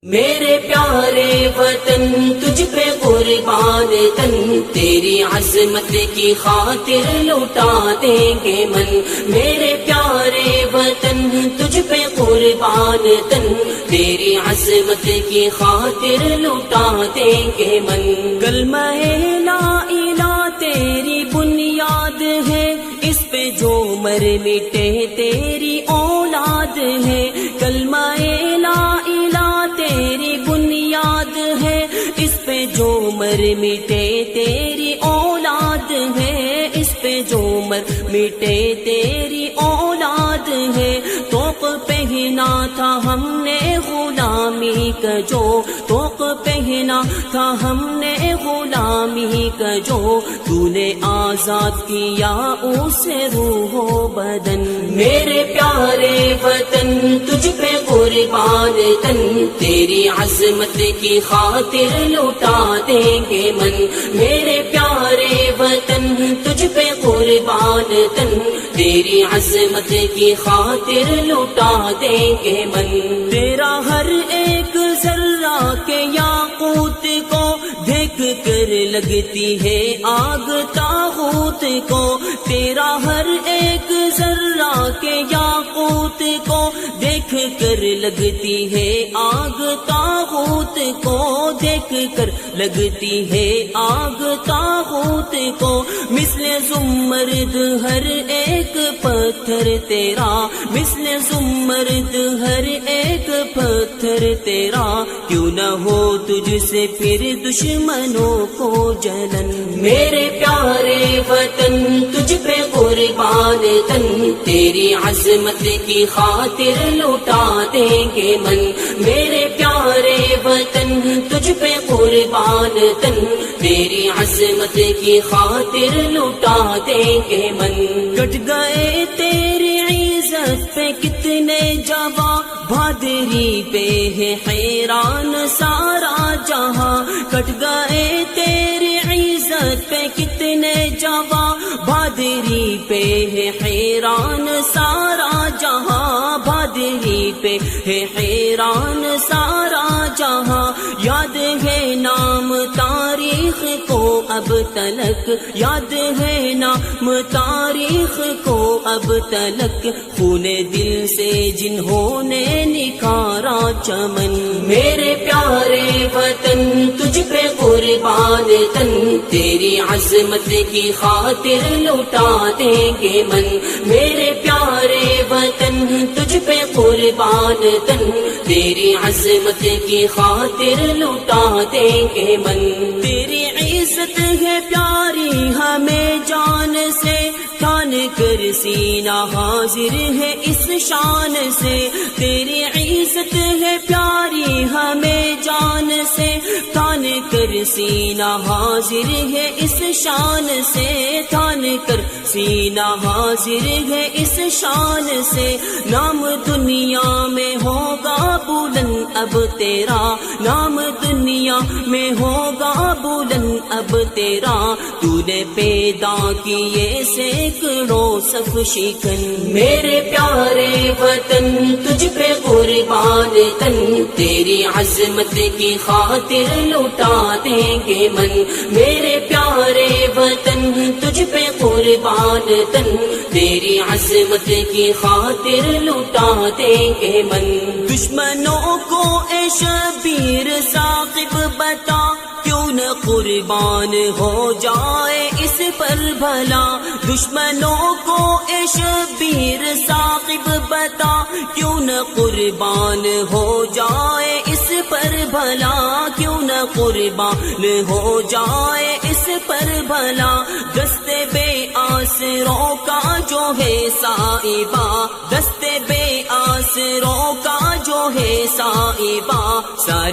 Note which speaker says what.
Speaker 1: میرے پیارے وطن تجھ پہ قربان تن، تیری عظمت کی خاطر لوٹا دیں گے من۔ میرے پیارے وطن تجھ پہ قربان تن، تیری عظمت کی خاطر لوٹا دیں گے من۔ کلمہ لا الہ تیری بنیاد ہے، اس پہ جو مر مٹے تیری اولاد ہے۔ کلمہ لا الہ تیری بنیاد ہے، اس پہ جو مر مٹے تیری اولاد ہے۔ اس پہ جو مر مٹے تیری اولاد ہے۔ توق پہنا تھا ہم نے غلامی کا جو، توق پہنا تھا ہم نے غلامی کا جو، تو نے آزاد کیا اسے روح و بدن۔ میرے پیارے وطن تجھ پہ قربان تن، تیری عظمت کی خاطر لوٹا دیں گے من۔ میرے پیارے وطن تجھ پہ قربان تن، تیری عظمت کی خاطر لوٹا دیں گے من۔ تیرا ہر ایک ذرہ کے یاقوت کو دیکھ کر لگتی ہے آگ طاغوت کو۔ تیرا ہر ایک ذرہ کے یاقوت کو دیکھ کر لگتی ہے آگ طاغوت کو، دیکھ کر لگتی ہے آگ طاغوت کو۔ مثل زمرد ہر ایک پتھر تیرا، مثل زمرد ہر ایک پتھر تیرا، کیوں نہ ہو تجھ سے پھر دشمنوں کو جلن۔ میرے پیارے وطن تجھ پہ قربان تن، تیری عظمت کی خاطر لوٹا دیں گے من۔ میرے پیارے وطن تجھ پہ قربان تن، تیری عظمت کی خاطر لوٹا دیں گے من۔ کٹ گئے تیری عزت پہ کتنے جواں، بہادری پہ ہے حیران سارا جہاں۔ کٹ گئے تیری عزت پہ کتنے جواں، بہادری پہ ہے حیران سارا جہاں، بہادری پہ ہے حیران سارا جہاں۔ یاد ہے نام تاریخ کو اب تلک، یاد ہے نام تاریخ کو اب تلک، خون دل سے جنہوں نے نکھارا چمن۔ میرے پیارے وطن تجھ پہ قربان تن، تیری عظمت کی خاطر لوٹا دیں گے من۔ میرے پیارے وطن تجھ پہ قربان تن، تیری عظمت کی خاطر لوٹا دیں گے من۔ تیری عزت ہے پیاری ہمیں جان سے، تان کر سینہ حاضر ہے اس شان سے۔ تیری عزت ہے پیاری ہمیں جان سے، تان کر سینہ حاضر ہے اس شان سے، تان کر سینہ حاضر ہے اس شان سے۔ نام دنیا میں ہوگا بلند اب تیرا، نام دنیا میں ہوگا بلند اب تیرا، تو نے پیدا کیے سینکڑوں صف شکن۔ میرے پیارے وطن تجھ پہ قربان تن، تیری عظمت کی خاطر لوٹا دیں گے من۔ میرے پیارے وطن تجھ پہ قربان تن، تیری عظمت کی خاطر لوٹا دیں گے من۔ دشمنوں کو اے شبیر ثاقب بتا، کیوں نہ قربان ہو جائے اس پر بھلا۔ دشمنوں کو اے شبیر ثاقب بتا، کیوں نہ قربان ہو جائے اس پر بھلا، کیوں نہ قربان ہو جائے اس پر بھلا۔ دستے بے آسروں کا جو ہے سائبہ، دستے بے آسروں کا جو ہے سائبہ، ساری